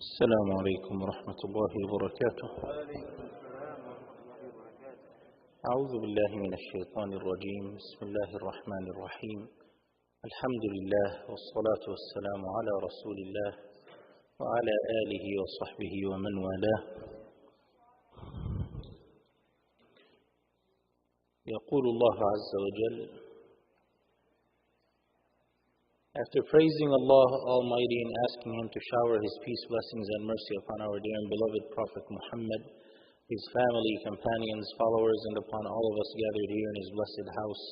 السلام عليكم ورحمة الله وبركاته. أعوذ بالله من الشيطان الرجيم. بسم الله الرحمن الرحيم. الحمد لله والصلاة والسلام على رسول الله وعلى آله وصحبه ومن والاه. يقول الله عز وجل, after praising Allah Almighty and asking Him to shower His peace, blessings and mercy upon our dear and beloved Prophet Muhammad, his family, companions, followers, and upon all of us gathered here in His blessed house,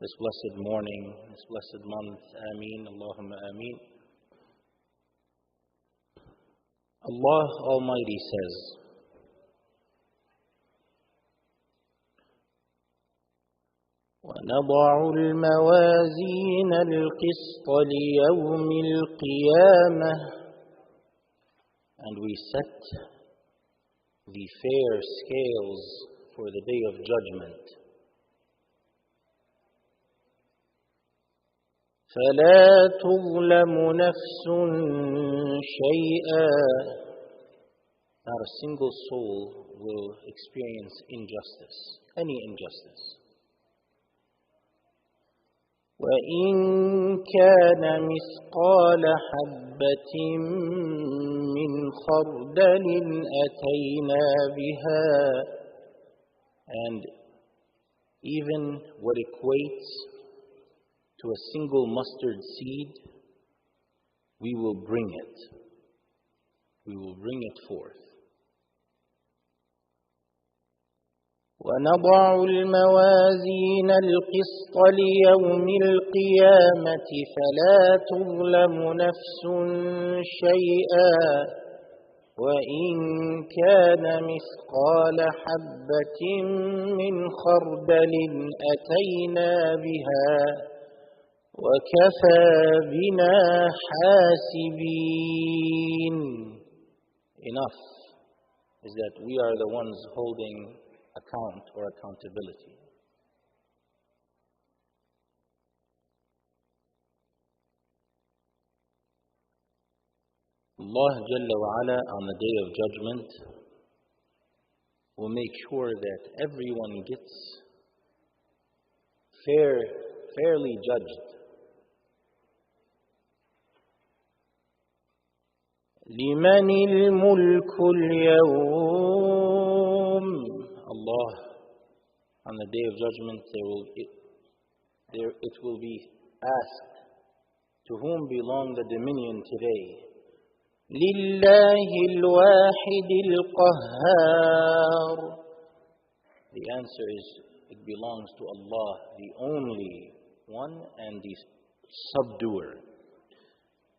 this blessed morning, this blessed month. Ameen. Allahumma ameen. Allah Almighty says, وَنَضَعُ الْمَوَازِينَ الْقِسْطَ لِيَوْمِ الْقِيَامَةِ, and we set the fair scales for the day of judgment. فَلَا تُظْلَمُ نَفْسٌ شَيْئًا, not a single soul will experience injustice, any injustice. وَإِن كَانَ مِثْقَالَ حَبَّةٍ مِّنْ خَرْدَلٍ أَتَيْنَا بِهَا, and even what equates to a single mustard seed, we will bring it. We will bring it forth. وَنَضَعُ الْمَوَازِينَ الْقِسْطَ لِيَوْمِ الْقِيَامَةِ فَلَا تُظْلَمُ نَفْسٌ شَيْئًا وَإِن كَانَ مِثْقَالَ حَبَّةٍ مِّنْ خَرْدَلٍ أَتَيْنَا بِهَا وَكَفَى بِنَا حَاسِبِينَ. Enough is that we are the ones holding account or accountability. Allah Jalla wa Ala on the Day of Judgment will make sure that everyone gets fairly judged. لِمَنِ الْمُلْكُ الْيَوْمِ. Allah, on the Day of Judgment, it will be asked, to whom belong the dominion today? لِلَّهِ الْوَاحِدِ الْقَهَّارِ. The answer is, it belongs to Allah, the only one and the subduer.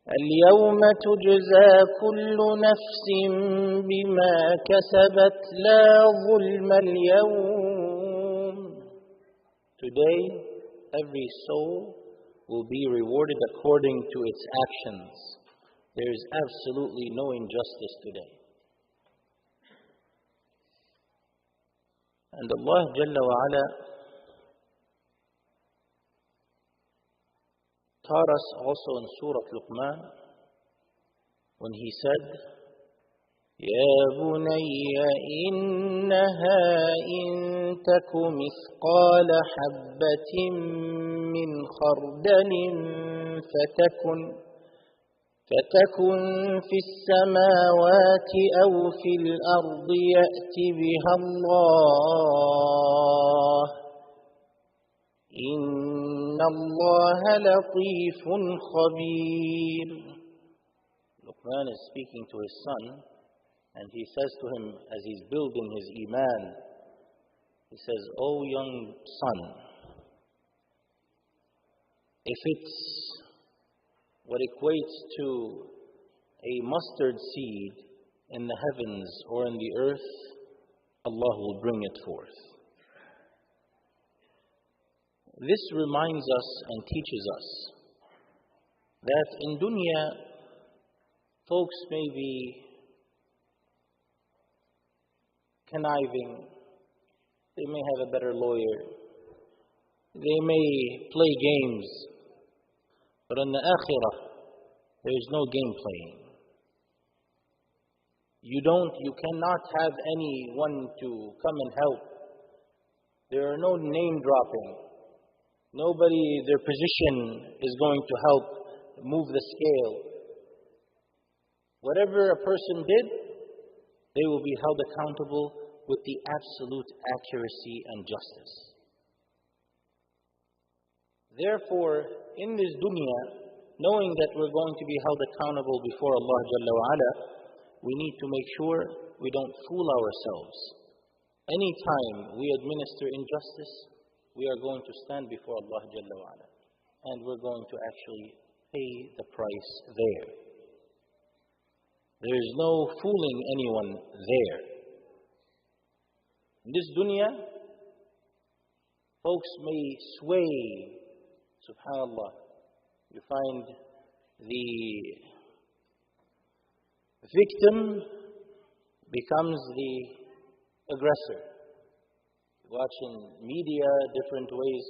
اليوم تجزى كل نفس بما كسبت لا ظلم اليوم. Today, every soul will be rewarded according to its actions. There is absolutely no injustice today. And Allah Jalla wa Ala taught us also in Surah Luqman when He said, يَا بُنَيَّ إِنَّهَا إِن تَكُ مِثْقَالَ حَبَّةٍ مِّنْ خَرْدَلٍ فتكن في السماوات أو في الأرض يأت بها الله إِنَّ اللَّهَ لَطِيفٌ خَبِيرٌ. Luqman is speaking to his son, and he says to him as he's building his iman, he says, "O young son, if it's what equates to a mustard seed in the heavens or in the earth, Allah will bring it forth." This reminds us and teaches us that in dunya, folks may be conniving, they may have a better lawyer, they may play games, but in the akhirah, there is no game playing. You cannot have anyone to come and help. There are no name dropping. Nobody, their position is going to help move the scale. Whatever a person did, they will be held accountable with the absolute accuracy and justice. Therefore, in this dunya, knowing that we're going to be held accountable before Allah Jalla wa Ala, we need to make sure we don't fool ourselves. Anytime we administer injustice, we are going to stand before Allah Jalla wa Ala, and we're going to actually pay the price there. There is no fooling anyone there. In this dunya, folks may sway, subhanallah. You find the victim becomes the aggressor. Watching media, different ways,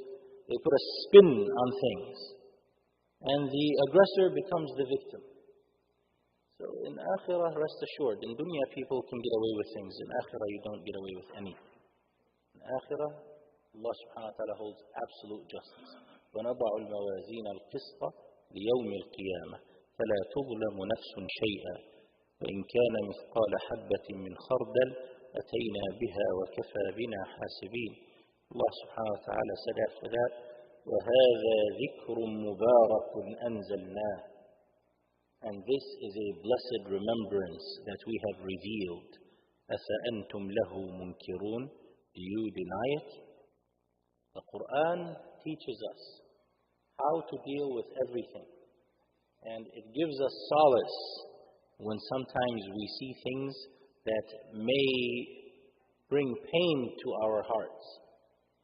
they put a spin on things. And the aggressor becomes the victim. So in akhirah, rest assured, in dunya people can get away with things. In akhirah, you don't get away with anything. In akhirah, Allah subhanahu wa ta'ala holds absolute justice. وَنَضَعُ الْمَوَازِينَ الْقِسْطَ لِيَوْمِ الْقِيَامَةِ فَلَا تُظْلَمُ نَفْسٌ شَيْئًا وَإِنْ كَانَ مِثْقَالَ حَبَّةٍ مِّنْ خَرْدَلٍ أَتَيْنَا بِهَا وَكَفَى بِنَا حَاسِبِينَ. Allah subhanahu wa ta'ala said after that, وَهَذَا ذِكْرٌ مُبَارَكٌ أَنزَلْنَاهُ. And this is a blessed remembrance that we have revealed. أَفَأَنْتُمْ لَهُ مُنْكِرُونَ. Do you deny it? The Quran teaches us how to deal with everything. And it gives us solace when sometimes we see things that may bring pain to our hearts.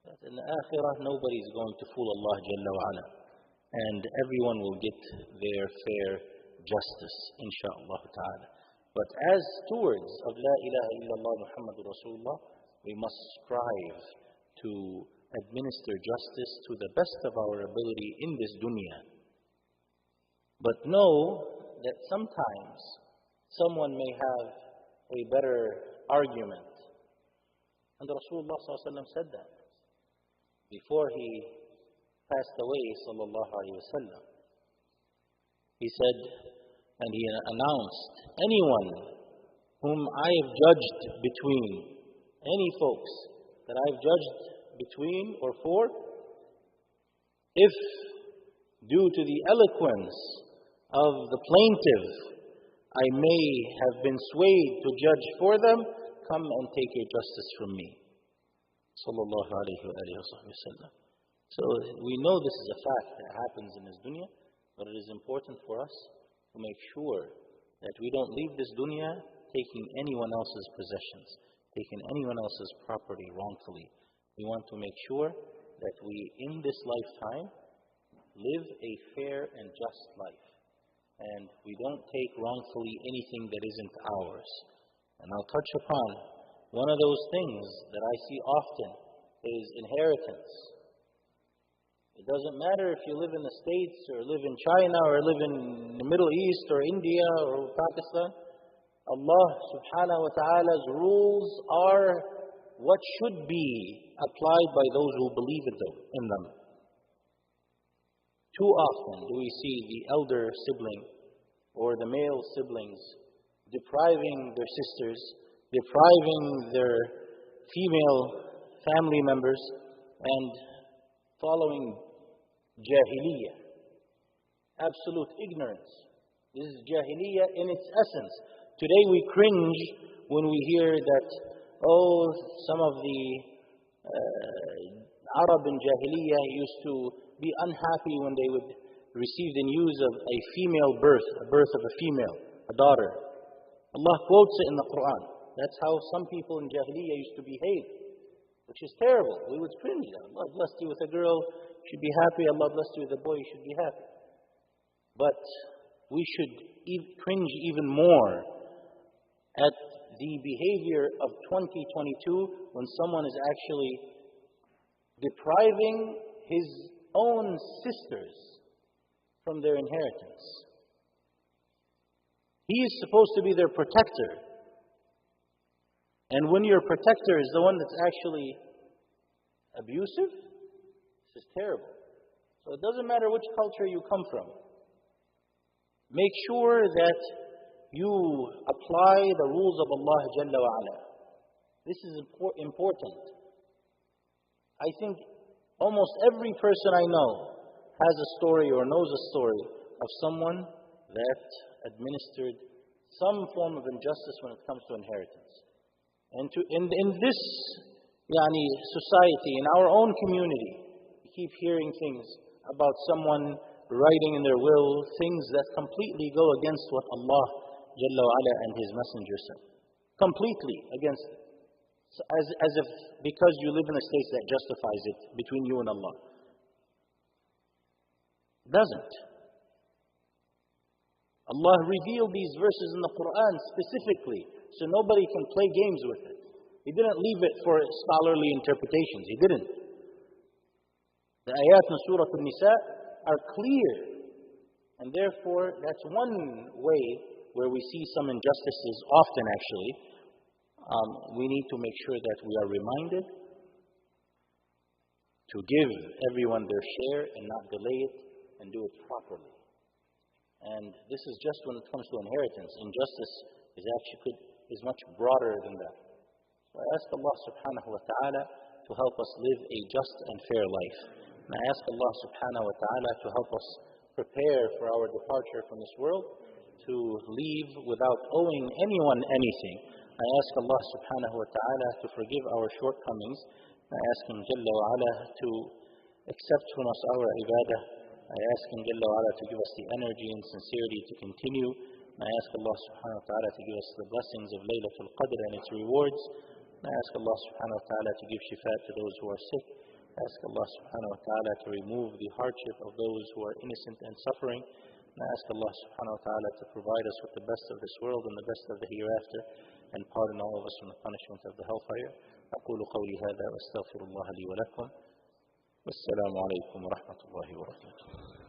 But in the akhirah, nobody is going to fool Allah Jalla wa Ala. And everyone will get their fair justice, insha'Allah ta'ala. But as stewards of La ilaha illallah Muhammadur Rasulullah, we must strive to administer justice to the best of our ability in this dunya. But know that sometimes someone may have a better argument. And Rasulullah said that before he passed away, sallallahu alayhi wa sallam. He said, and he announced, anyone whom I have judged between, any folks that I have judged between or for, if due to the eloquence of the plaintiff I may have been swayed to judge for them, come and take your justice from me. Sallallahu alayhi wa sallam. So we know this is a fact that happens in this dunya, but it is important for us to make sure that we don't leave this dunya taking anyone else's possessions, taking anyone else's property wrongfully. We want to make sure that we, in this lifetime, live a fair and just life. And we don't take wrongfully anything that isn't ours. And I'll touch upon one of those things that I see often is inheritance. It doesn't matter if you live in the States or live in China or live in the Middle East or India or Pakistan. Allah subhanahu wa ta'ala's rules are what should be applied by those who believe in them. Too often do we see the elder sibling or the male siblings depriving their sisters, depriving their female family members, and following jahiliyyah, absolute ignorance. This is jahiliyyah in its essence. Today we cringe when we hear that, some of the Arab in jahiliyyah used to be unhappy when they would receive the news of a female birth, a birth of a female, a daughter. Allah quotes it in the Quran. That's how some people in jahiliyyah used to behave, which is terrible. We would cringe. Allah blessed you with a girl, you should be happy. Allah blessed you with a boy, you should be happy. But we should cringe even more at the behavior of 2022 when someone is actually depriving his own sisters from their inheritance. He is supposed to be their protector. And when your protector is the one that's actually abusive, this is terrible. So it doesn't matter which culture you come from. Make sure that you apply the rules of Allah Jalla wa Ala. This is important. I think almost every person I know has a story or knows a story of someone that administered some form of injustice when it comes to inheritance. And in this society, in our own community, we keep hearing things about someone writing in their will things that completely go against what Allah Jalla wa Ala and His Messenger said. Completely against it. As if because you live in a state that justifies it between you and Allah. It doesn't. Allah revealed these verses in the Quran specifically so nobody can play games with it. He didn't leave it for scholarly interpretations. He didn't. The ayat in Surah An-Nisa are clear. And therefore, that's one way where we see some injustices, often actually. We need to make sure that we are reminded to give everyone their share and not delay it and do it properly. And this is just when it comes to inheritance. Injustice is much broader than that. So I ask Allah subhanahu wa ta'ala to help us live a just and fair life. And I ask Allah subhanahu wa ta'ala to help us prepare for our departure from this world, to leave without owing anyone anything. I ask Allah subhanahu wa ta'ala to forgive our shortcomings. I ask Him Jalla wa Ala to accept from us our ibadah. I ask Him Jalla wa Ala to give us the energy and sincerity to continue. I ask Allah subhanahu wa ta'ala to give us the blessings of Laylatul Qadr and its rewards. I ask Allah subhanahu wa ta'ala to give shifa to those who are sick. I ask Allah subhanahu wa ta'ala to remove the hardship of those who are innocent and suffering. And I ask Allah subhanahu wa ta'ala to provide us with the best of this world and the best of the hereafter, and pardon all of us from the punishment of the hellfire. أقول قولي هذا وأستغفر الله لي ولكم. والسلام عليكم ورحمة الله وبركاته.